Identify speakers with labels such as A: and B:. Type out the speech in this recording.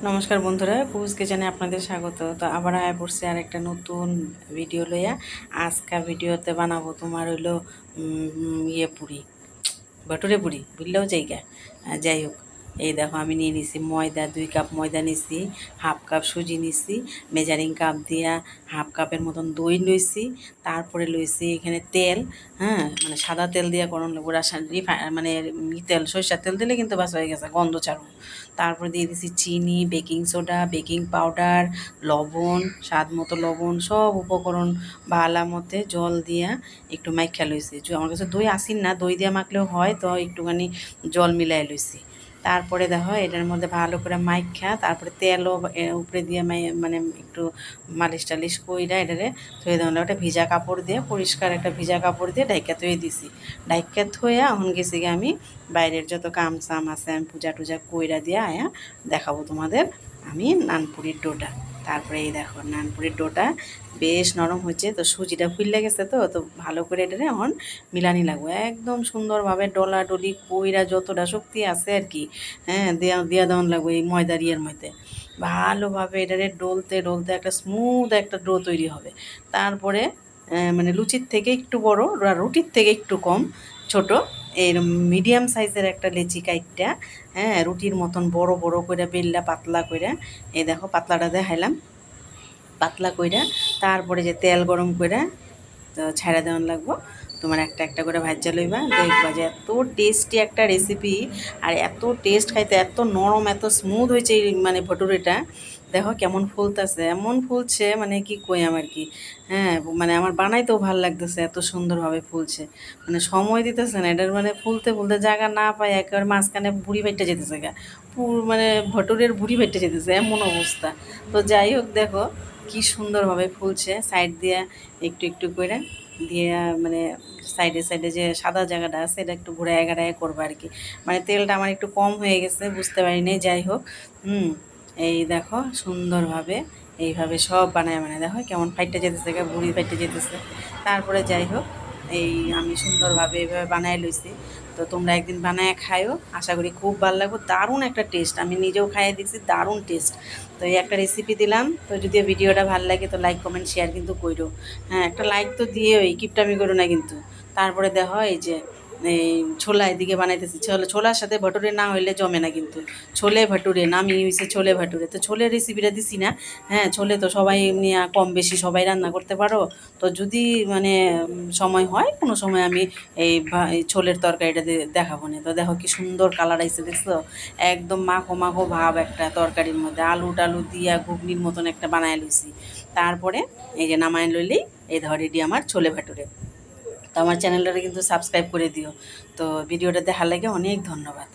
A: নমস্কার বন্ধুরা, কুহুস কিচেনে আপনাদের স্বাগত। তো আবার আয়া পড়ছে আর একটা নতুন ভিডিও লইয়া। আজকা ভিডিওতে বানাবো তোমার হইলো পুরি, ভটুরে পুরি বুঝলেও জায়গা। যাই হোক, এই দেখো আমি নিয়ে নিছি ময়দা, 2 কাপ ময়দা নিছি, হাফ কাপ সুজি নিছি, মেজারিং কাপ দিয়া হাফ কাপের মতন দই লইছি, তারপরে লইছি এখানে তেল। হ্যাঁ, মানে সাদা তেল দিয়ে করণ লাগবো, মানে তেল সরিষার তেল দিলে কিন্তু বাস হয়ে গেছে, গন্ধ ছাড়বো। তারপরে দিয়ে দিছি চিনি, বেকিং সোডা, বেকিং পাউডার, লবণ, স্বাদ মতো লবণ, সব উপকরণ ভালা মতে জল দিয়া একটু মাইখা লইছি। আমার কাছে দই আসিন না, দই দিয়া মাখলেও হয়, তো একটুখানি জল মিলাই লইছি। তারপরে দেখো এটার মধ্যে ভালো করে মাইখা, তারপরে তেলও উপরে দিয়ে মানে একটু মালিশ টালিশ কইরা এটারে থুয়ে দেওয়া, ওটা ভিজা কাপড় দিয়ে, পরিষ্কার একটা ভিজা কাপড় দিয়ে ডাইকা থুয়ে দিছি। ডাইকা থুয়ে এখন গেছি গিয়ে আমি বাইরের যত কাম সাম আছে আমি পূজা টুজা কইরা দিয়ে আয়া দেখাবো তোমাদের আমি নানপুরির ডোটা। তারপরে এই দেখো নানপুরির ডোটা বেশ নরম হয়েছে, তো সুজিটা ফুললে গেছে, তো তো ভালো করে এটারে এখন মিলানি লাগবে একদম সুন্দরভাবে, ডলা ডলি কইরা যতটা শক্তি আছে আর কি, হ্যাঁ, দিয়া দেওয়ান লাগবে এই ময়দার ইয়ের মধ্যে। ভালোভাবে এটারে ডলতে ডলতে একটা স্মুথ একটা ডো তৈরি হবে। তারপরে মানে লুচির থেকে একটু বড়, রুটির থেকে একটু কম ছোট, এর মিডিয়াম সাইজের একটা লেচি কাইটটা, হ্যাঁ, রুটির মতন বড় বড় করে বেললা পাতলা করে, এই দেখো পাতলাটা দেখাইলাম, পাতলা কইরা তারপরে যে তেল গরম কইরা তো ছাড়া দেওয়ান লাগবো। তোমার একটা একটা করে ভাজা লইবা, দেখবা যে এত টেস্টি একটা রেসিপি, আর এত টেস্ট খাইতে, এত নরম এত স্মুথ হয়েছে এই মানে ভটুরেটা। দেখো কেমন ফুলতেছে, এমন ফুলছে মানে কি কই আমার কি, হ্যাঁ, মানে আমার বানাইতেও ভাল লাগতেছে, এত সুন্দরভাবে ফুলছে, মানে সময় দিতেছে না এটার, মানে ফুলতে ফুলতে জায়গা না পায় একেবারে মাঝখানে বুড়ি ভাইটটা যেতেছে গা, মানে ভটুরের বুড়ি ভাইটটা যেতেছে এমন অবস্থা। তো যাই হোক দেখো কি সুন্দরভাবে ফুলছে, সাইড দিয়ে একটু একটু করে দিয়ে, মানে সাইডে সাইডে যে সাদা জায়গাটা আছে এটা একটু ঘুরায় ঘাড়ায় করবো আর কি, মানে তেলটা আমার একটু কম হয়ে গেছে, বুঝতে পারিনি। যাই হোক, এই দেখো সুন্দরভাবে এইভাবে সব বানায় বানায় দেখো কেমন ফাইটটা যেতেছে, বুড়ি ফাইটটা যেতেছে। তারপরে যাই হোক, এই আমি সুন্দরভাবে এইভাবে বানায় লইছি। তো তোমরা একদিন বানায় খাইও, আশা করি খুব ভালো লাগবে, দারুণ একটা টেস্ট, আমি নিজেও খাইয়ে দিচ্ছি, দারুণ টেস্ট। তো এই একটা রেসিপি দিলাম, তো যদি ভিডিওটা ভালো লাগে তো লাইক কমেন্ট শেয়ার কিন্তু করো। হ্যাঁ, একটা লাইক তো দিয়ে ওই কিপটামি করো না কিন্তু। তারপরে দেখো এই যে এই ছোলা এদিকে বানাইতেছি, ছোলার সাথে ভটুরে না হইলে জমে না কিন্তু, ছোলে ভটুরে নামই হয়েছে ছোলে ভটুরে। তো ছোলের রেসিপিটা দিছি না, হ্যাঁ, ছোলে তো সবাই নিয়ে কম বেশি সবাই রান্না করতে পারো। তো যদি মানে সময় হয় কোনো সময় আমি এই ছোলের তরকারিটা দেখাবো না। তো দেখো কি সুন্দর কালার আইসে, দেখছো একদম মাখো মাখো ভাব একটা তরকারির মধ্যে, আলু টালু দিয়া ঘুগনির মতন একটা বানায় লইছি। তারপরে এই যে নামায় লইলেই এই ধর রেডি আমার ছোলে ভাটুরে। তো আমার চ্যানেলটা কিন্তু সাবস্ক্রাইব করে দিও। তো ভিডিওটা দেখার লাগে অনেক ধন্যবাদ।